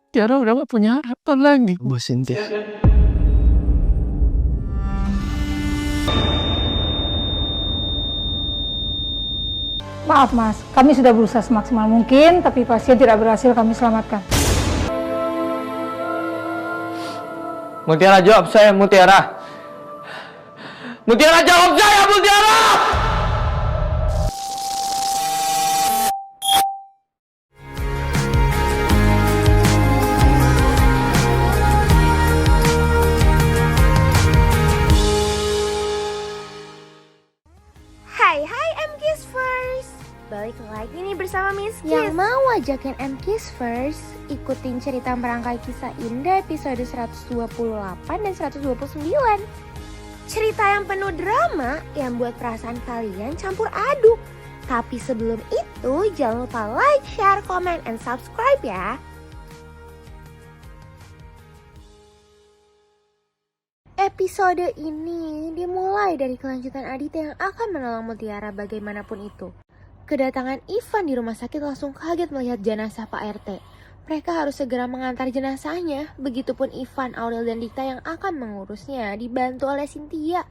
Tiara udah gak punya harapan lagi, Bos Cynthia. Maaf Mas, kami sudah berusaha semaksimal mungkin, tapi pasien tidak berhasil kami selamatkan. Mutiara, jawab saya, Mutiara. Mutiara, jawab saya, Mutiara! Hai MKiss First. Balik lagi nih bersama Miss Kiss. Yang mau ajakin MKiss First ikutin cerita merangkai kisah indah episode 128 dan 129. Cerita yang penuh drama yang buat perasaan kalian campur aduk. Tapi sebelum itu jangan lupa like, share, comment, and subscribe ya. Episode ini dimulai dari kelanjutan Aditya yang akan menolong Mutiara bagaimanapun itu. Kedatangan Ivan di rumah sakit langsung kaget melihat jenazah Pak RT. Mereka harus segera mengantar jenazahnya. Begitupun Ivan, Aurel, dan Dikta yang akan mengurusnya dibantu oleh Cynthia.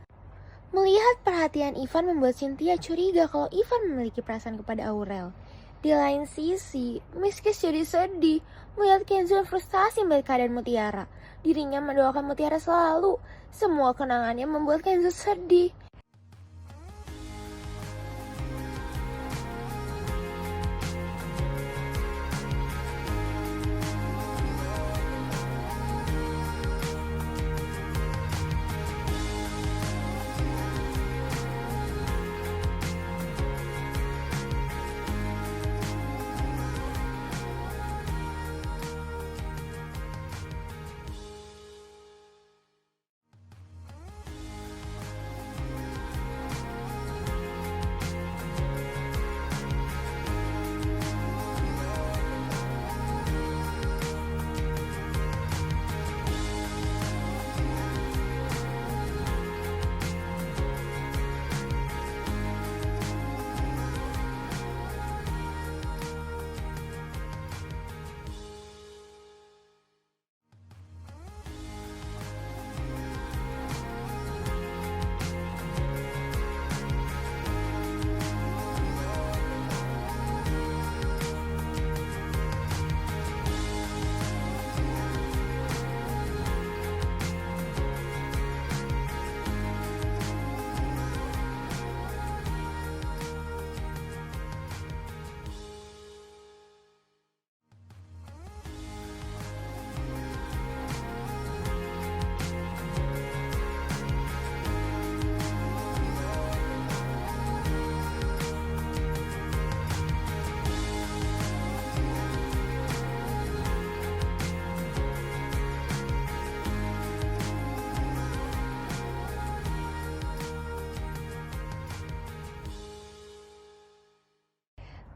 Melihat perhatian Ivan membuat Cynthia curiga kalau Ivan memiliki perasaan kepada Aurel. Di lain sisi, Miss Kiss jadi sedih melihat Kenzo frustasi melihat keadaan Mutiara. Dirinya mendoakan Mutiara selalu. Semua kenangannya membuat Kenzo sedih.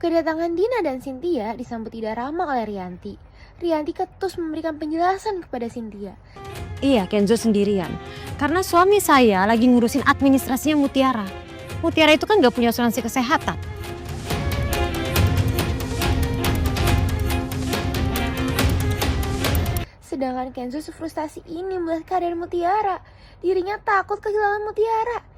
Kedatangan Dina dan Cynthia disambut tidak ramah oleh Rianti. Rianti ketus memberikan penjelasan kepada Cynthia. Iya, Kenzo sendirian. Karena suami saya lagi ngurusin administrasinya Mutiara. Mutiara itu kan gak punya asuransi kesehatan. Sedangkan Kenzo frustasi ini melihat keadaan Mutiara. Dirinya takut kehilangan Mutiara.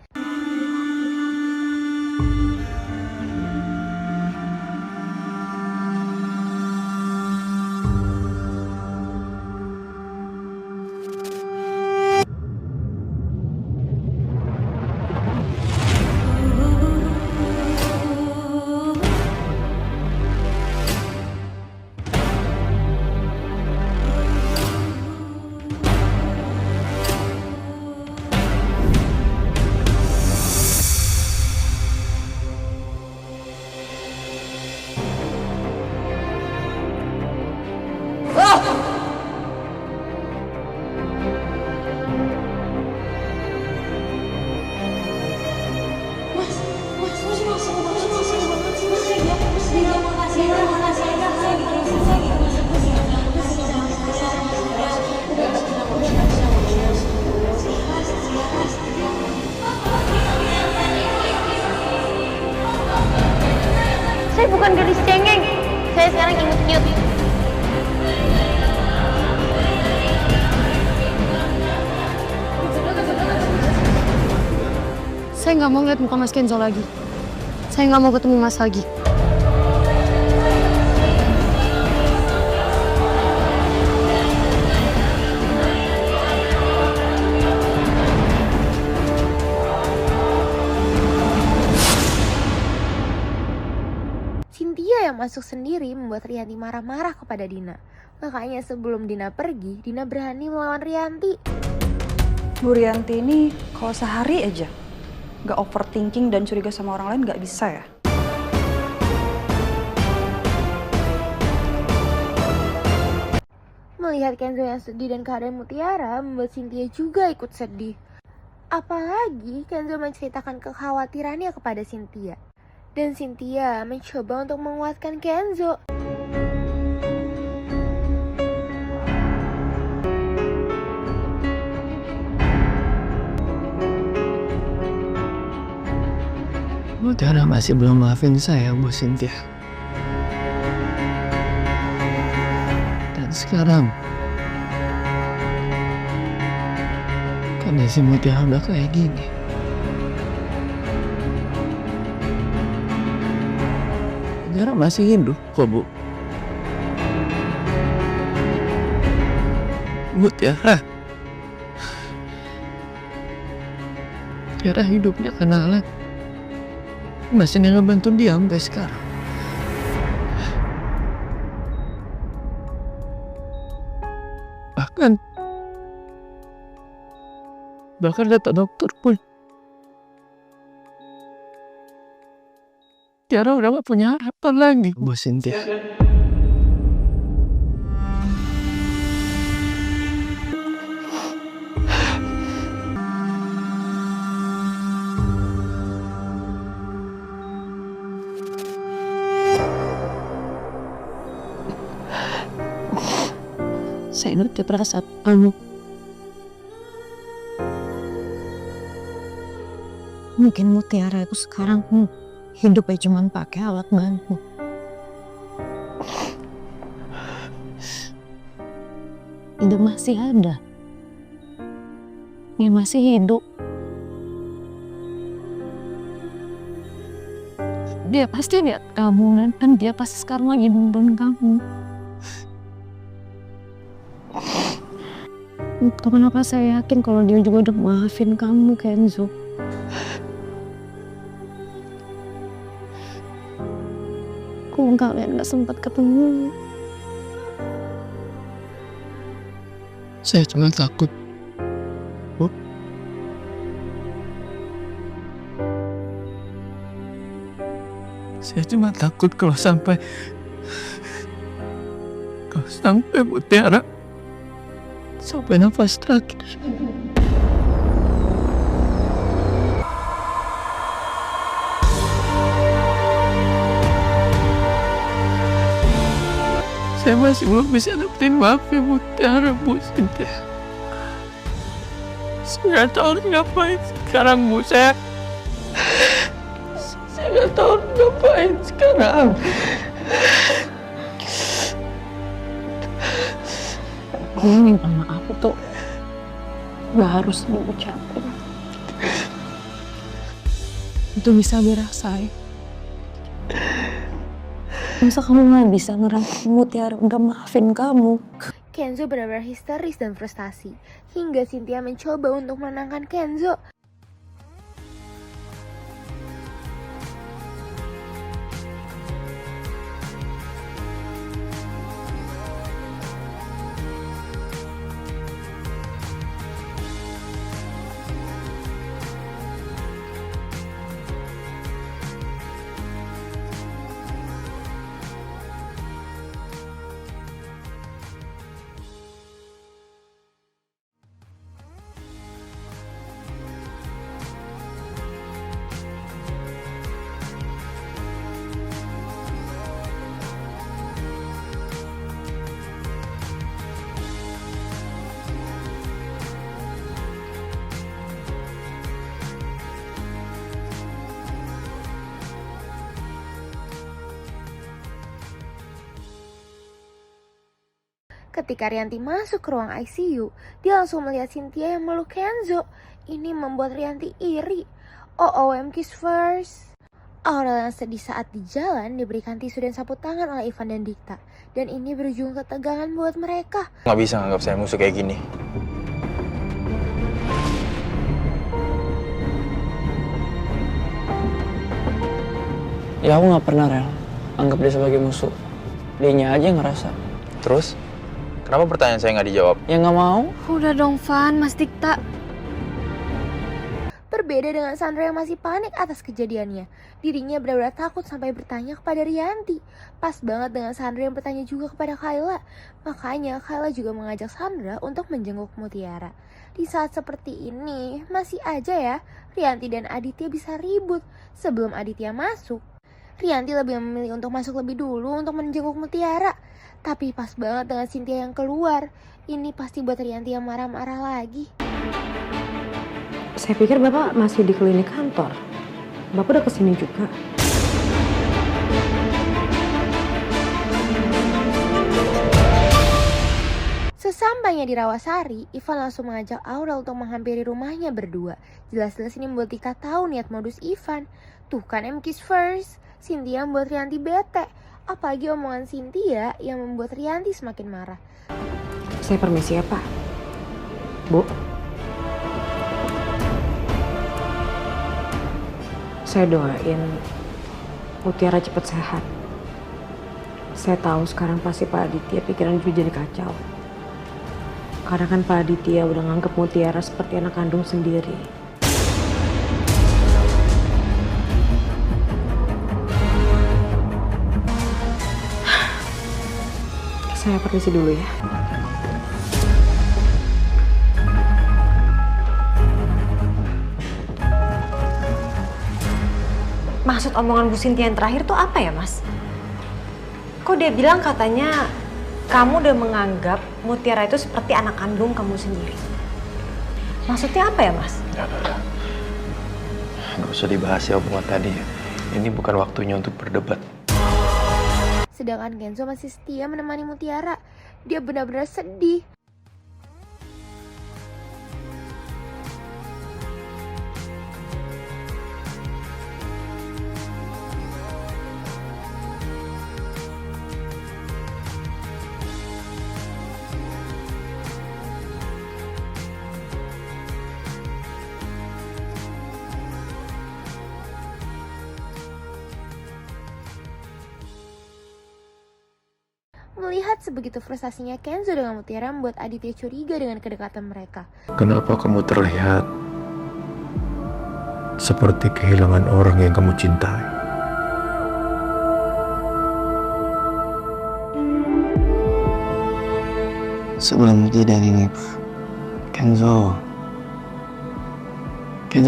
Saya bukan gadis cengeng. Saya sekarang imut-imut. Saya nggak mau lihat muka Mas Kenzo lagi. Saya nggak mau ketemu Mas lagi. Cynthia yang masuk sendiri membuat Rianti marah-marah kepada Dina. Makanya sebelum Dina pergi, Dina berani melawan Rianti. Bu Rianti ini kalau sehari aja gak overthinking dan curiga sama orang lain gak bisa ya? Melihat Kenzo yang sedih dan keadaan Mutiara membuat Cynthia juga ikut sedih. Apalagi Kenzo menceritakan kekhawatirannya kepada Cynthia. Dan Cynthia mencoba untuk menguatkan Kenzo. Mutiara masih belum maafin saya, Bu Cynthia. Dan sekarang kondisi Mutiara udah kayak gini. Mutiara masih hidup kok, Bu. Mutiara hidupnya kenalan. Masih ngebantu dia sampai sekarang. Bahkan kata dokter pun Tiara udah gak punya harapan lagi, Bu Cynthia. Saya ngerti perasaan kamu. Mungkin Mutiara itu sekarang hidupnya cuma pakai alat bantu. Dia masih ada. Dia masih hidup. Dia pasti lihat kamu dan dia pasti sekarang lagi nonton kamu. Kenapa saya yakin kalau dia juga udah maafin kamu, Kenzo? Kok kalian gak sempat ketemu? Saya cuma takut, Bu. Saya cuma takut kalau sampai Mutiara sampai nafas terakhir. Saya masih belum bisa dapetin maafnya Mutiara, Bu Cynthia. Saya gak tahu harus ngapain sekarang, Bu. Saya gak tahu harus ngapain sekarang. Gue minta maaf tuh gak harus diucapin. Itu bisa dirasain. Masa kamu gak bisa ngerasain Mutiara udah maafin kamu? Kenzo benar-benar histeris dan frustasi. Hingga Cynthia mencoba untuk menenangkan Kenzo. Ketika Rianti masuk ke ruang ICU, dia langsung melihat Cynthia yang meluk Kenzo. Ini membuat Rianti iri. OOM Kiss First. Aurel yang sedih saat di jalan diberikan tisu dan sapu tangan oleh Ivan dan Dikta. Dan ini berujung ketegangan buat mereka. Nggak bisa nganggap saya musuh kayak gini. Ya aku nggak pernah Rel anggap dia sebagai musuh. Dianya aja yang ngerasa. Terus, kenapa pertanyaan saya nggak dijawab? Ya nggak mau. Udah dong Van, Mas Dikta. Berbeda dengan Sandra yang masih panik atas kejadiannya. Dirinya benar-benar takut sampai bertanya kepada Rianti. Pas banget dengan Sandra yang bertanya juga kepada Kayla. Makanya Kayla juga mengajak Sandra untuk menjenguk Mutiara. Di saat seperti ini, masih aja ya Rianti dan Aditya bisa ribut. Sebelum Aditya masuk, Rianti lebih memilih untuk masuk lebih dulu untuk menjenguk Mutiara. Tapi pas banget dengan Cynthia yang keluar. Ini pasti buat Rianti yang marah-marah lagi. Saya pikir Bapak masih di klinik kantor. Bapak udah kesini juga. Sesampainya di Rawasari, Ivan langsung mengajak Aurel untuk menghampiri rumahnya berdua. Jelas-jelas ini membuat Dika tahu niat modus Ivan. Tuh kan Kiss First, Cynthia membuat Rianti bete. Apalagi omongan Cynthia yang membuat Rianti semakin marah. Saya permisi ya Pak. Bu. Saya doain Mutiara cepat sehat. Saya tahu sekarang pasti Pak Aditya pikiran juga jadi kacau. Karena kan Pak Aditya udah nganggep Mutiara seperti anak kandung sendiri. Saya permisi dulu ya. Maksud omongan Bu Cynthia yang terakhir tuh apa ya, Mas? Kok dia bilang katanya kamu udah menganggap Mutiara itu seperti anak kandung kamu sendiri. Maksudnya apa ya, Mas? Ya, nggak usah dibahas ya omongan tadi. Ini bukan waktunya untuk berdebat. Sedangkan Kenzo masih setia menemani Mutiara. Dia benar-benar sedih. Melihat sebegitu frustasinya Kenzo dengan Mutiara membuat Aditya curiga dengan kedekatan mereka. Kenapa kamu terlihat seperti kehilangan orang yang kamu cintai? Sebelum kejadian ini, Kenzo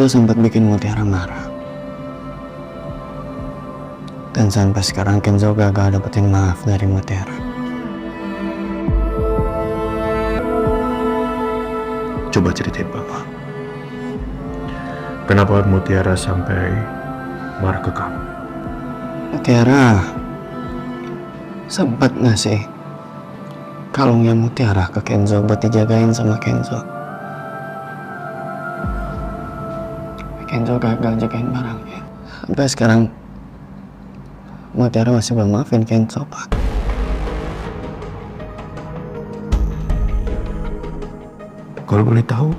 sempat bikin Mutiara marah. Dan sampai sekarang Kenzo gagal dapetin maaf dari Mutiara. Coba ceritain Bapak. Kenapa Mutiara sampai marah ke kamu? Mutiara sempat ngasih kalungnya Mutiara ke Kenzo buat dijagain sama Kenzo. Kenzo gagal jagain barangnya. Sampai sekarang Mutiara masih belum maafin Kenzo, Pak. Kalau boleh tahu,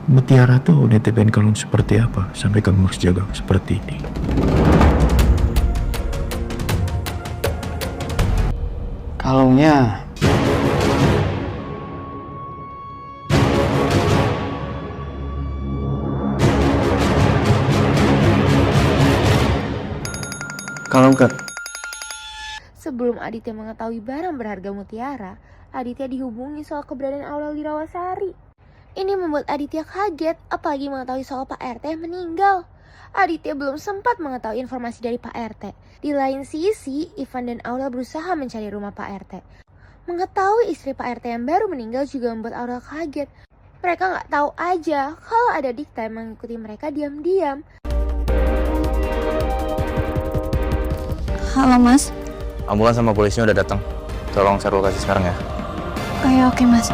Mutiara tuh nitipin kalung seperti apa sampai kamu harus jaga seperti ini? Kalungnya kalung ke Sebelum Aditya mengetahui barang berharga Mutiara, Aditya dihubungi soal keberadaan Aurel di Rawasari. Ini membuat Aditya kaget, apalagi mengetahui soal Pak RT yang meninggal. Aditya belum sempat mengetahui informasi dari Pak RT. Di lain sisi, Ivan dan Aurel berusaha mencari rumah Pak RT. Mengetahui istri Pak RT yang baru meninggal juga membuat Aurel kaget. Mereka nggak tahu aja kalau ada Dikta yang mengikuti mereka diam-diam. Halo, Mas. Ambulans sama polisinya udah datang. Tolong share lokasi sekarang ya. Oke, Mas.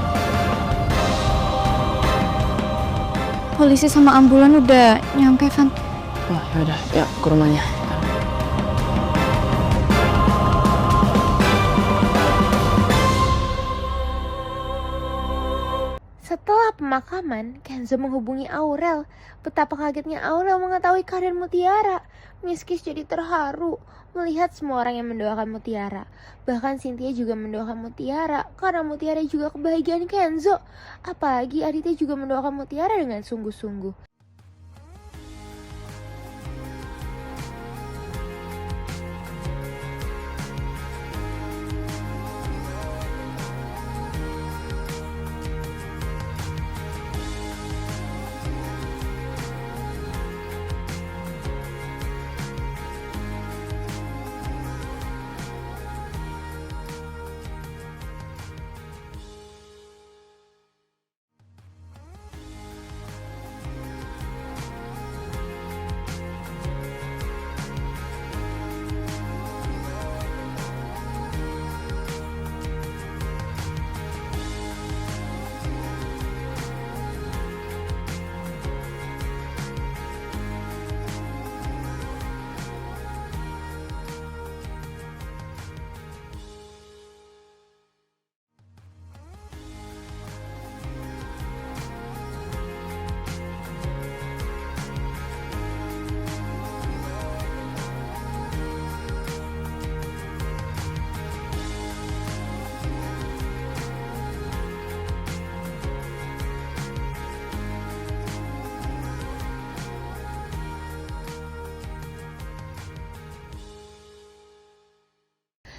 polisi sama ambulan udah nyampe, Van. Wah, yaudah, ya ke rumahnya. Setelah pemakaman, Kenzo menghubungi Aurel. Betapa kagetnya Aurel mengetahui keadaan Mutiara. Miskis jadi terharu melihat semua orang yang mendoakan Mutiara. Bahkan Cynthia juga mendoakan Mutiara karena Mutiara juga kebahagiaan Kenzo. Apalagi Aditya juga mendoakan Mutiara dengan sungguh-sungguh.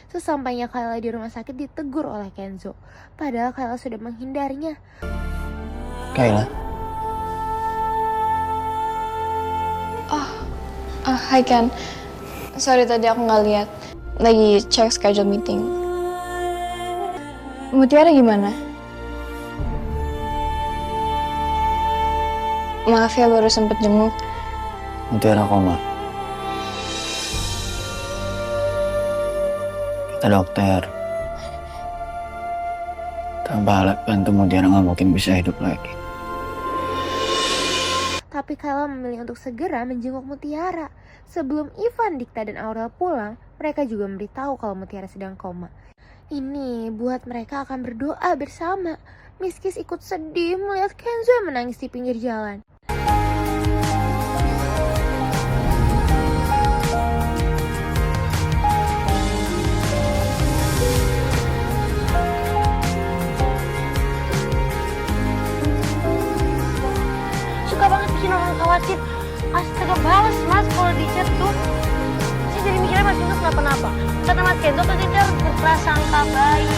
Sesampainya Kayla di rumah sakit ditegur oleh Kenzo. Padahal Kayla sudah menghindarinya. Kayla. Hai Ken. Sorry tadi aku nggak lihat. Lagi cek schedule meeting. Mutiara gimana? Maaf ya baru sempet jenguk. Mutiara koma. Kata dokter, tanpa alat bantu Mutiara nggak mungkin bisa hidup lagi. Tapi Kayla memilih untuk segera menjenguk Mutiara. Sebelum Ivan, Dikta, dan Aurel pulang, mereka juga memberitahu kalau Mutiara sedang koma. Ini buat mereka akan berdoa bersama. Miskis ikut sedih melihat Kenzo yang menangis di pinggir jalan. Suka banget bikin orang khawatir. Astaga, balas Mas kalau di chat tuh. Saya jadi mikirnya Mas Kenzo kenapa-napa. Kata Mas Kenzo tadi dia harus berprasangka baik.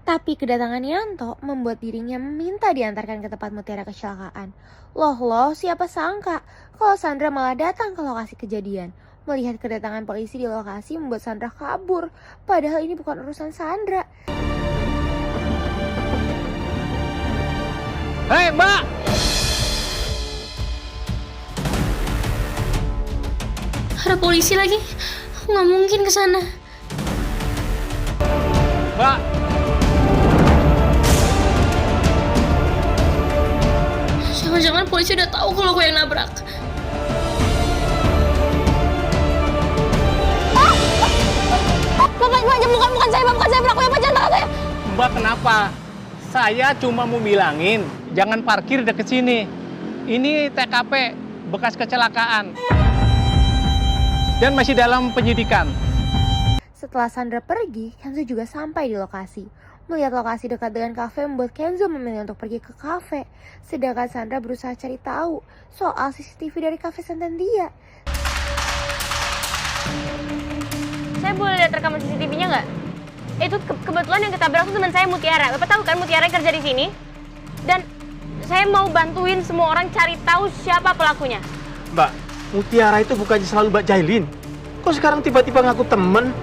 Tapi kedatangan Yanto membuat dirinya meminta diantarkan ke tempat Mutiara kecelakaan. Loh, siapa sangka kalau Sandra malah datang ke lokasi kejadian. Melihat kedatangan polisi di lokasi membuat Sandra kabur. Padahal ini bukan urusan Sandra. Hei Mbak! Ada polisi lagi. Aku nggak mungkin ke sana. Mbak! Jangan-jangan polisi udah tahu kalau aku yang nabrak. Bukan saya pelakunya, Pak, jangan takut saya. Mbak kenapa? Saya cuma mau bilangin, jangan parkir deket sini. Ini TKP, bekas kecelakaan. Dan masih dalam penyidikan. Setelah Sandra pergi, Kenzo juga sampai di lokasi. Melihat lokasi dekat dengan kafe membuat Kenzo memilih untuk pergi ke kafe. Sedangkan Sandra berusaha cari tahu soal CCTV dari kafe Santandia. Saya boleh lihat rekaman CCTV-nya nggak? Itu kebetulan yang ketabrak itu teman saya Mutiara. Bapak tahu kan Mutiara kerja di sini? Dan saya mau bantuin semua orang cari tahu siapa pelakunya. Mbak, Mutiara itu bukannya selalu Mbak Jailin. Kok sekarang tiba-tiba ngaku temen?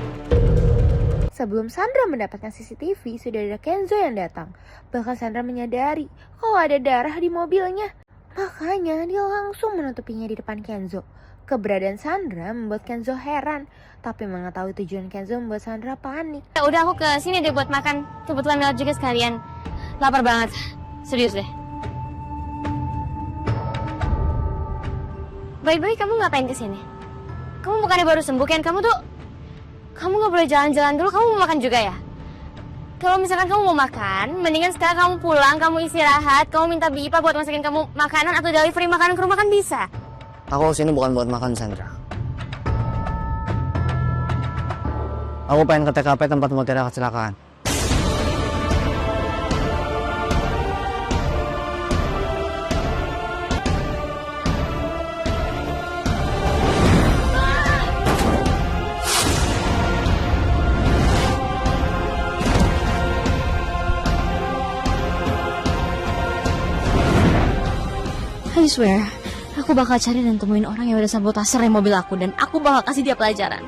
Sebelum Sandra mendapatkan CCTV, sudah ada Kenzo yang datang. Bahkan Sandra menyadari kalau ada darah di mobilnya. Makanya dia langsung menutupinya di depan Kenzo. Keberadaan Sandra membuat Kenzo heran, tapi mengetahui tujuan Kenzo membuat Sandra panik. Ya udah, aku ke sini deh buat makan. Kebetulan lewat juga sekalian. Lapar banget. Serius deh. By the way, kamu ngapain kesini? Kamu bukannya baru sembuh kan? Kamu nggak boleh jalan-jalan dulu. Kamu mau makan juga ya? Kalau misalkan kamu mau makan, mendingan sekarang kamu pulang, kamu istirahat, kamu minta Bipa buat masakin kamu makanan atau delivery makanan ke rumah kan bisa. Aku kesini bukan buat makan, Sandra. Aku pengen ke TKP tempat Mutiara kecelakaan. I swear, aku bakal cari dan temuin orang yang udah sabotase rem mobil aku dan aku bakal kasih dia pelajaran.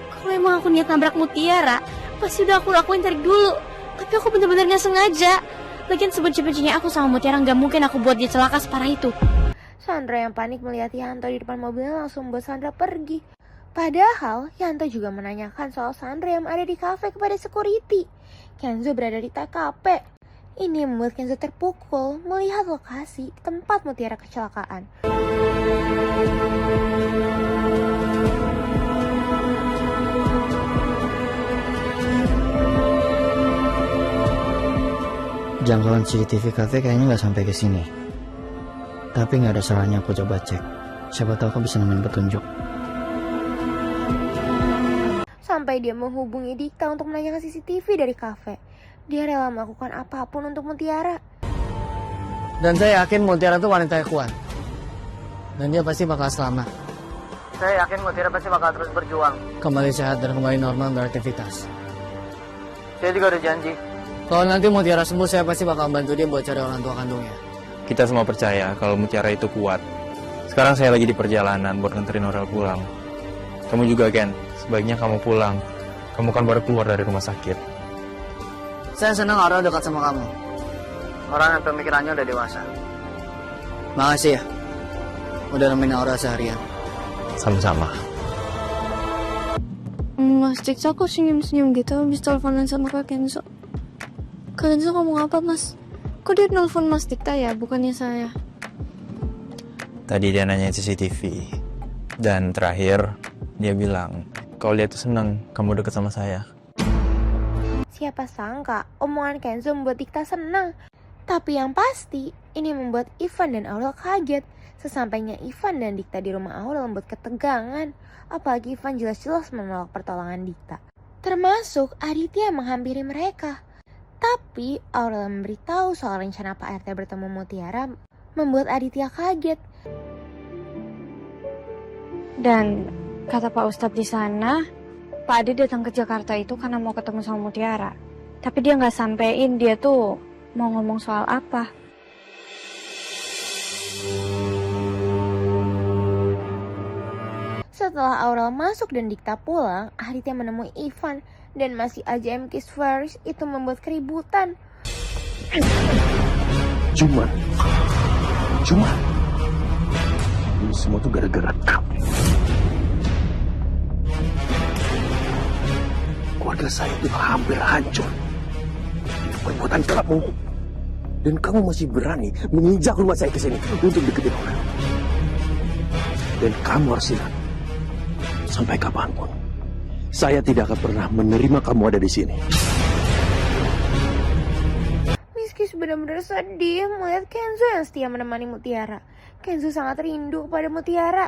Kalau emang aku niat nabrak Mutiara, pasti udah aku lakuin dari dulu. Tapi aku bener-bener gak sengaja. Lagian sebenci-bencinya aku sama Mutiara, gak mungkin aku buat dia celaka separah itu. Sandra yang panik melihat Yanto di depan mobilnya langsung membuat Sandra pergi. Padahal Yanto juga menanyakan soal Sandra yang ada di kafe kepada security. Kenzo berada di TKP. Ini membuat Kenzo terpukul melihat lokasi tempat Mutiara kecelakaan. Jangkauan CCTV kafe kayaknya nggak sampai ke sini. Tapi nggak ada salahnya aku coba cek. Siapa tahu aku bisa nemuin petunjuk. Sampai dia menghubungi Dikta untuk menanyakan CCTV dari kafe. Dia rela melakukan apapun untuk Mutiara. Dan saya yakin Mutiara itu wanita yang kuat. Dan dia pasti bakal selamat. Saya yakin Mutiara pasti bakal terus berjuang. Kembali sehat dan kembali normal beraktivitas. Saya juga udah janji. Kalau nanti Mutiara sembuh, saya pasti bakal bantu dia buat cari orang tua kandungnya. Kita semua percaya kalau Mutiara itu kuat. Sekarang saya lagi di perjalanan buat nganterin Aurel pulang. Kamu juga, Ken. Sebaiknya kamu pulang. Kamu kan baru keluar dari rumah sakit. Saya senang Aurel dekat sama kamu. Orang yang pemikirannya udah dewasa. Makasih ya. Udah nemenin Aurel seharian. Sama-sama. Mas Dikta kok senyum-senyum gitu habis teleponan sama Kak Kenzo. Kak Kenzo ngomong apa, Mas? Kok dia nelfon Mas Dikta ya, bukannya saya? Tadi dia nanya CCTV. Dan terakhir, dia bilang, kalau dia tuh senang kamu deket sama saya. Siapa sangka omongan Kenzo membuat Dikta senang. Tapi yang pasti, ini membuat Ivan dan Aurel kaget. Sesampainya Ivan dan Dikta di rumah Aurel membuat ketegangan. Apalagi Ivan jelas-jelas menolak pertolongan Dikta. Termasuk Aditya yang menghampiri mereka. Tapi Aurel memberitahu soal rencana Pak RT bertemu Mutiara membuat Aditya kaget. Dan kata Pak Ustadz di sana, Pak Adi datang ke Jakarta itu karena mau ketemu sama Mutiara. Tapi dia nggak sampein dia tuh mau ngomong soal apa. Setelah Aurel masuk dan Dikta pulang, Aditya menemui Ivan. Dan masih aja MK's first itu membuat keributan. Cuma ini semua tuh gara-gara kamu. Keluarga saya itu hampir hancur. Itu perbuatan kamu. Dan kamu masih berani menginjak rumah saya ke sini untuk deketin orang. Dan kamu harus ingat, sampai kapanpun, saya tidak akan pernah menerima kamu ada di sini. Miski benar-benar sedih melihat Kenzo yang setia menemani Mutiara. Kenzo sangat rindu kepada Mutiara.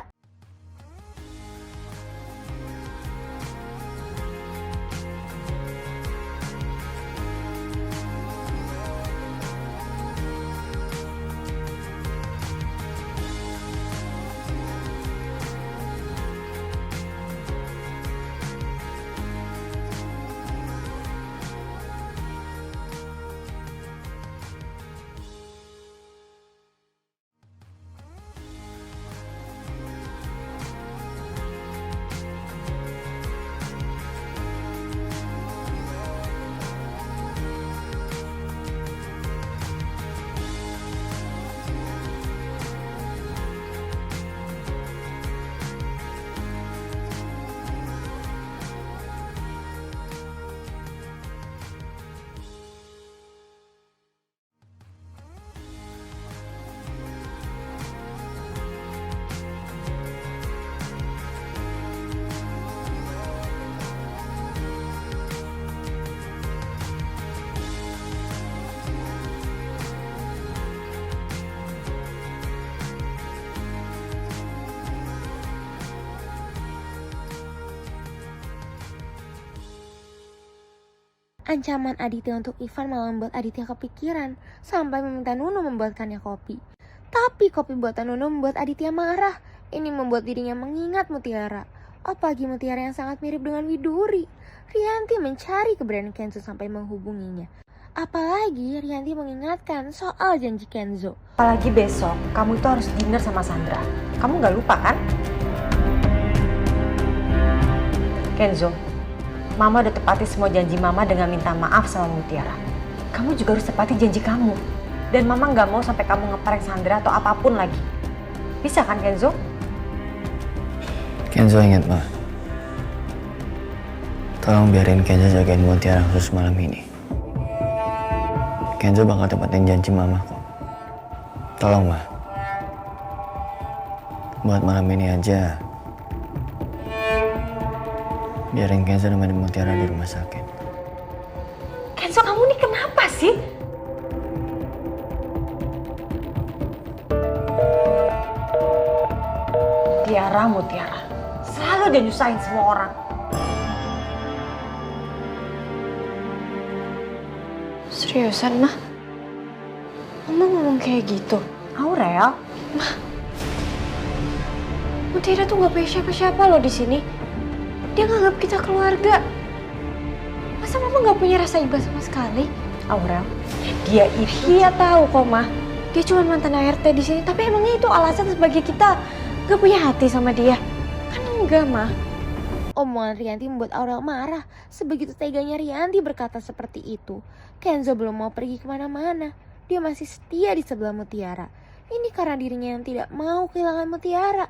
Ancaman Aditya untuk Ivan malah membuat Aditya kepikiran sampai meminta Nunu membuatkannya kopi. Tapi kopi buatan Nunu membuat Aditya marah. Ini membuat dirinya mengingat Mutiara. Apalagi Mutiara yang sangat mirip dengan Widuri. Rianti mencari keberadaan Kenzo sampai menghubunginya. Apalagi Rianti mengingatkan soal janji Kenzo. Apalagi besok, kamu itu harus dinner sama Sandra. Kamu gak lupa kan? Kenzo, Mama udah tepati semua janji Mama dengan minta maaf sama Mutiara. Kamu juga harus tepati janji kamu. Dan Mama gak mau sampai kamu ngeprank Sandra atau apapun lagi. Bisa kan Kenzo? Kenzo ingat, Ma. Tolong biarin Kenzo jagain Mutiara khusus malam ini. Kenzo bakal tepatin janji Mama kok. Tolong, Ma. Buat malam ini aja. Biarin Kenzo nemenin Mutiara di rumah sakit. Kenzo, kamu nih kenapa sih? Mutiara. Selalu dia nyusahin semua orang. Seriusan, Mah? Mama ngomong kayak gitu? Aurel? Mah, Mutiara tuh gak punya siapa-siapa loh di sini. Dia nganggap kita keluarga. Masa Mama gak punya rasa iba sama sekali? Aurel, dia tahu kok, Mah. Dia cuma mantan ART di sini, tapi emangnya itu alasan sebagai kita gak punya hati sama dia? Kan enggak, Mah. Omongan Rianti membuat Aurel marah. Sebegitu teganya Rianti berkata seperti itu. Kenzo belum mau pergi kemana-mana. Dia masih setia di sebelah Mutiara. Ini karena dirinya yang tidak mau kehilangan Mutiara.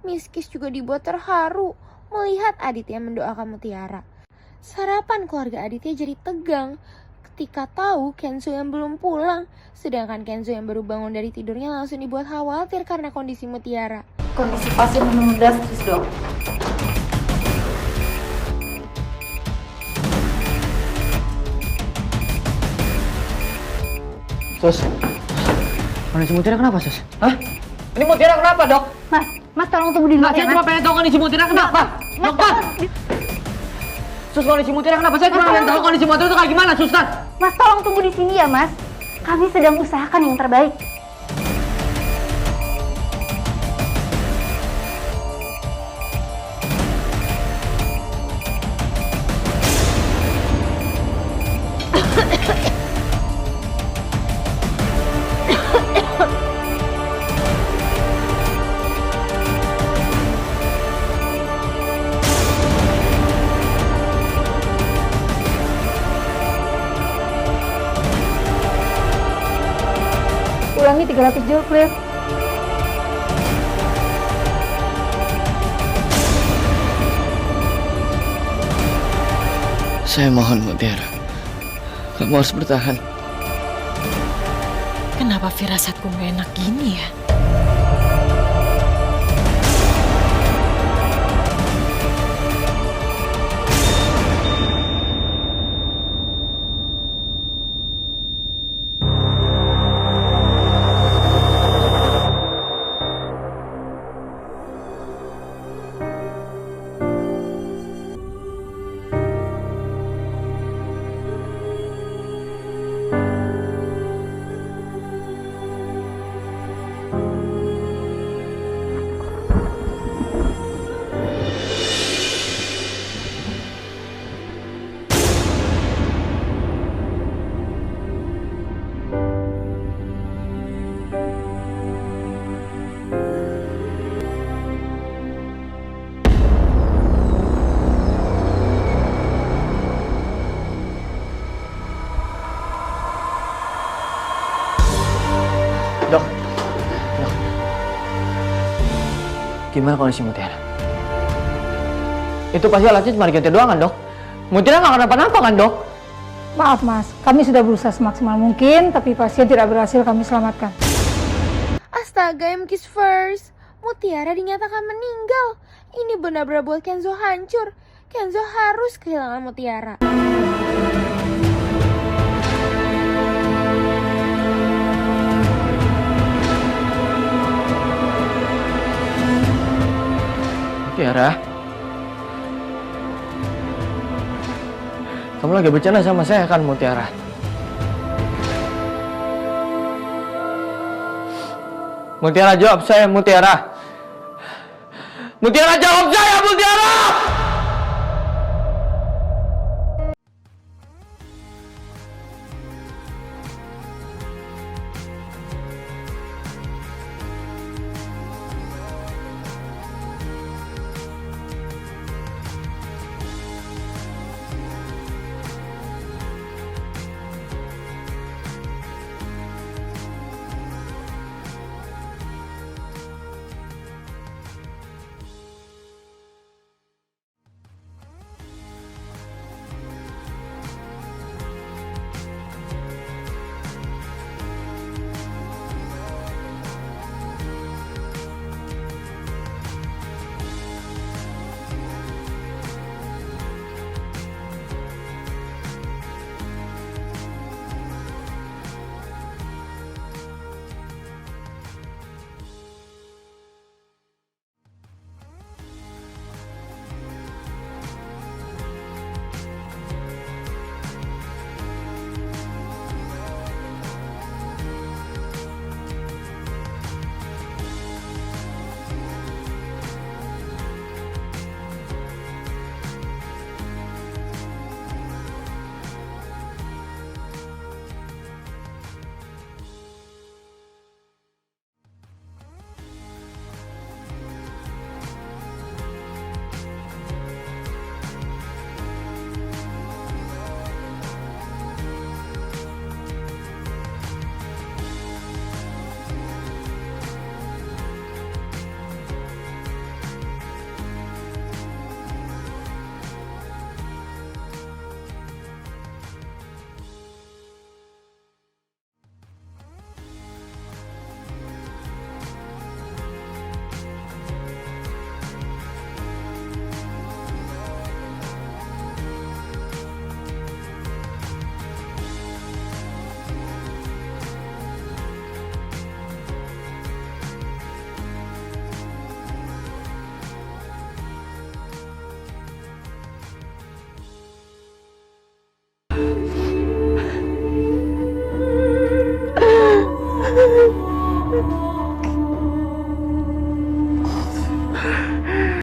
Miss Kiss juga dibuat terharu melihat Aditya mendoakan Mutiara. Sarapan keluarga Aditya jadi tegang ketika tahu Kenzo yang belum pulang. Sedangkan Kenzo yang baru bangun dari tidurnya langsung dibuat khawatir karena kondisi Mutiara. Kondisi pasien menurun drastis, Dok. Sus, kondisi Mutiara kenapa, Sus? Hah? Ini Mutiara kenapa, Dok? Mas tolong tunggu di luar ya, Saya cuma pengen tahu kondisi Mutiara kenapa. Dokter! Sus, kondisi Mutiara kenapa? Saya cuma pengen tahu kondisi Mutiara itu kayak gimana, Suster? Mas tolong tunggu di sini ya, Mas. Kami sedang usahakan yang terbaik. Ulangi 300 joule, clear. Saya mohon, Mutiara. Kamu harus bertahan. Kenapa firasatku gak enak gini ya? Gimana kondisi Mutiara? Itu pasti alatnya cuma diganti doang kan, Dok? Mutiara nggak kenapa-napa kan, Dok? Maaf Mas, kami sudah berusaha semaksimal mungkin, tapi pasien tidak berhasil kami selamatkan. Astaga, MKiss First. Mutiara dinyatakan meninggal. Ini benar-benar buat Kenzo hancur. Kenzo harus kehilangan Mutiara. Mutiara, kamu lagi bercanda sama saya kan, Mutiara? Mutiara, jawab saya, Mutiara. Mutiara, jawab saya, Mutiara!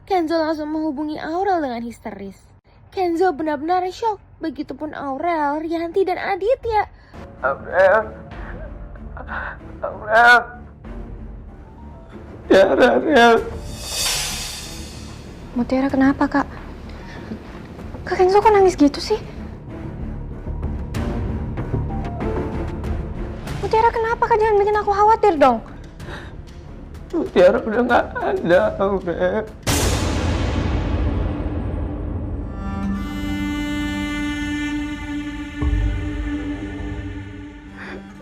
Kenzo langsung menghubungi Aurel dengan histeris. Kenzo benar-benar shock. Begitupun Aurel, Rianti, dan Aditya. Aurel. Aurel. Mutiara kenapa, Kak? Kak Kenzo kok nangis gitu sih? Mutiara kenapa, Kak? Jangan bikin aku khawatir dong. Mutiara udah nggak ada, Aurel.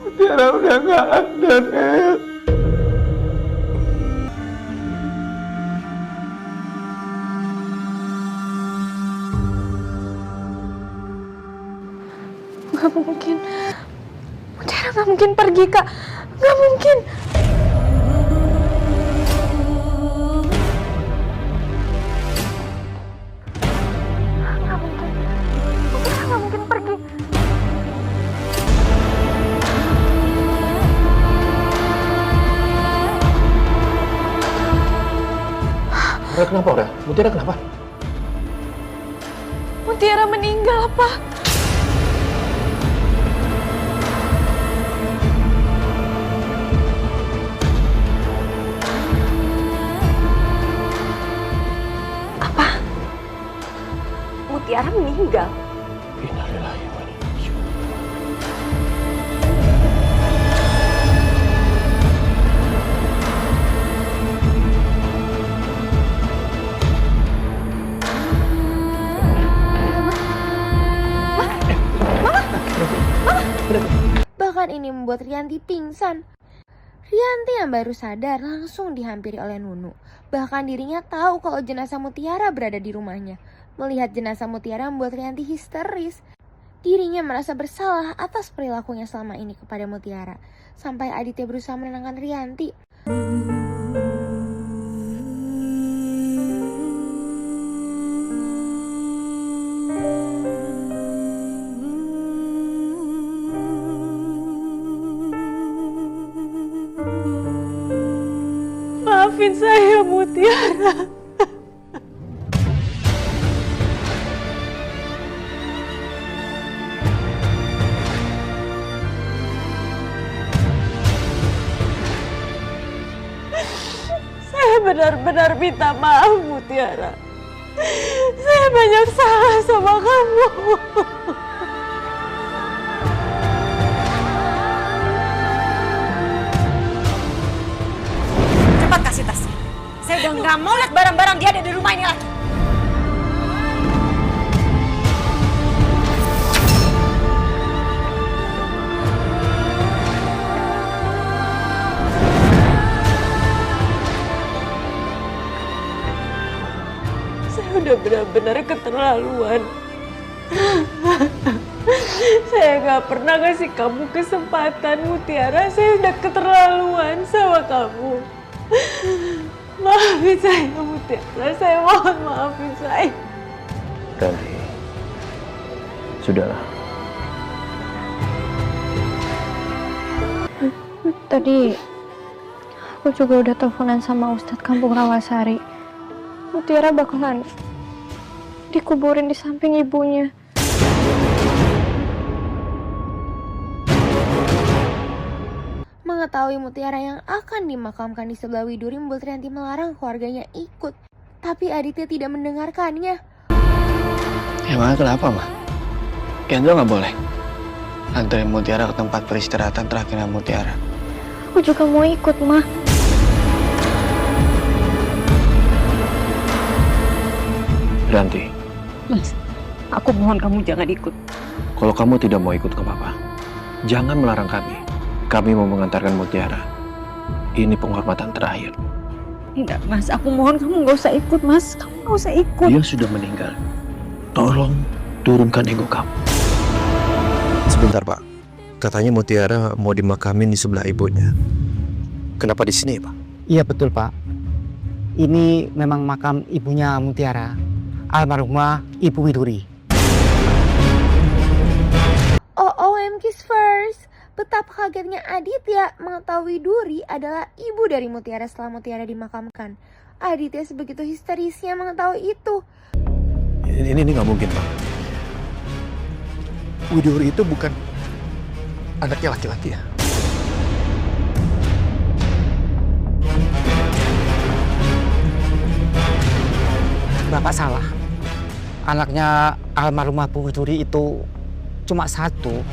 Mutiara udah nggak ada, Rel. Gak mungkin. Mutiara gak mungkin pergi, Kak. Gak mungkin. Gak mungkin. Mutiara gak mungkin pergi. Rel, kenapa, Rel? Mutiara kenapa? Mutiara meninggal, Pak. Apa? Mutiara meninggal? Innalillahi wa inna ilaihi raji'un. Kecelakaan ini membuat Rianti pingsan. Rianti yang baru sadar langsung dihampiri oleh Nunu. Bahkan dirinya tahu kalau jenazah Mutiara berada di rumahnya. Melihat jenazah Mutiara membuat Rianti histeris. Dirinya merasa bersalah atas perilakunya selama ini kepada Mutiara. Sampai Aditya berusaha menenangkan Rianti. Maafin saya, Mutiara. Saya benar-benar minta maaf, Mutiara. Saya banyak salah sama kamu. Cepat kasih tasnya. Saya udah nggak mau lihat barang-barang dia ada di rumah ini lagi. Saya udah benar-benar keterlaluan. Saya nggak pernah ngasih kamu kesempatan, Mutiara. Saya udah keterlaluan sama kamu. Maafin saya, Mutiara. Saya mohon maafin saya. Ranti, sudahlah. Tadi aku juga udah teleponan sama Ustadz Kampung Rawasari. Mutiara bakalan dikuburin di samping ibunya. Mengetahui Mutiara yang akan dimakamkan di sebelah Widuri membuat Rianti melarang keluarganya ikut. Tapi Aditya tidak mendengarkannya. Emang kenapa, Ma? Kenzo nggak boleh anterin Mutiara ke tempat peristirahatan terakhirnya Mutiara. Aku juga mau ikut, Ma. Ranti, Mas, aku mohon kamu jangan ikut. kalau kamu tidak mau ikut ke Papa, jangan melarang kami. Kami mau mengantarkan Mutiara. Ini penghormatan terakhir. Enggak, Mas. Aku mohon kamu nggak usah ikut, Mas. Kamu nggak usah ikut. Dia sudah meninggal. Tolong turunkan ego kamu. Sebentar, Pak. Katanya Mutiara mau dimakamin di sebelah ibunya. Kenapa di sini, Pak? Iya betul, Pak. Ini memang makam ibunya Mutiara, almarhumah Ibu Widuri. OMG's first. Betapa kagetnya Aditya mengetahui Duri adalah ibu dari Mutiara setelah Mutiara dimakamkan. Aditya sebegitu histerisnya mengetahui itu. Ini nggak mungkin, Pak. Widuri itu bukan anaknya laki-laki ya? Bapak salah. Anaknya almarhumah Bu Widuri itu cuma satu,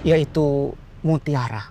yaitu Mutiara.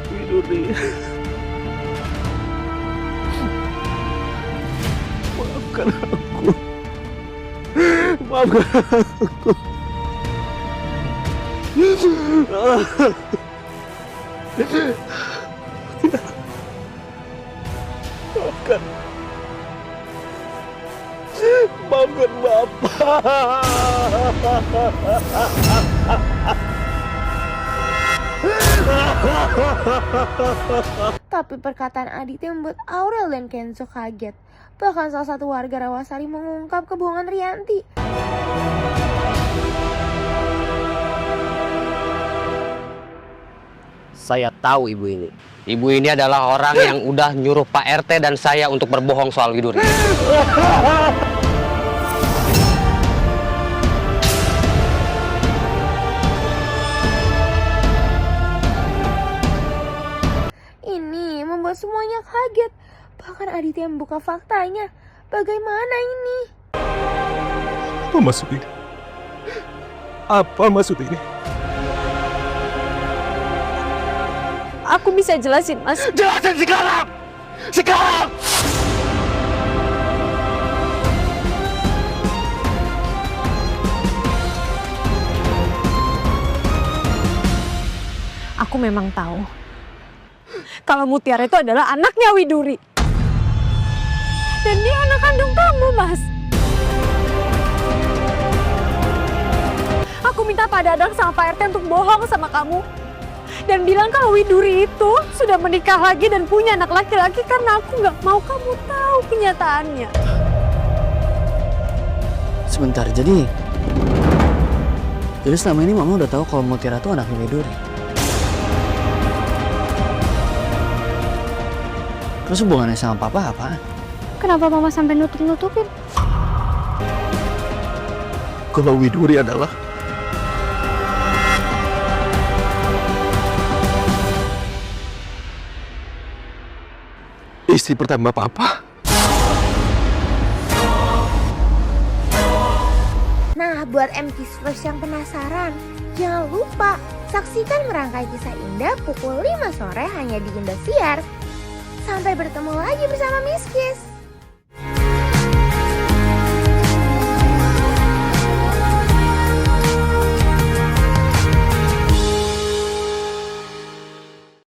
Widuri. Maafkan aku. Maafkan aku. Maafkan. Maafkan Bapak. Tapi perkataan Aditya membuat Aurel dan Kenzo kaget. Bahkan salah satu warga Rawasari mengungkap kebohongan Rianti. Saya tahu ibu ini. Ibu ini adalah orang yang udah nyuruh Pak RT dan saya untuk berbohong soal Widuri. Ini membuat semuanya kaget. Bahkan Aditya membuka faktanya. Bagaimana ini? Apa maksud ini? Apa maksud ini? Aku bisa jelasin, Mas. Jelasin sekarang! Sekarang! Aku memang tahu kalau Mutiara itu adalah anaknya Widuri. Dan dia anak kandung kamu, Mas. Aku minta Pak Dadang sama Pak RT untuk bohong sama kamu. Dan bilang kalau Widuri itu sudah menikah lagi dan punya anak laki-laki karena aku nggak mau kamu tahu kenyataannya. Sebentar, jadi selama ini Mama udah tahu kalau Mutiara itu anaknya Widuri. Terus hubungannya sama Papa apaan? Kenapa Mama sampai nutup-nutupin? Kalau Widuri adalah istri pertama Papa. Nah, buat MKisverse yang penasaran, jangan lupa saksikan merangkai kisah indah pukul 5 sore hanya di Indosiar. Sampai bertemu lagi bersama Miss Kiss.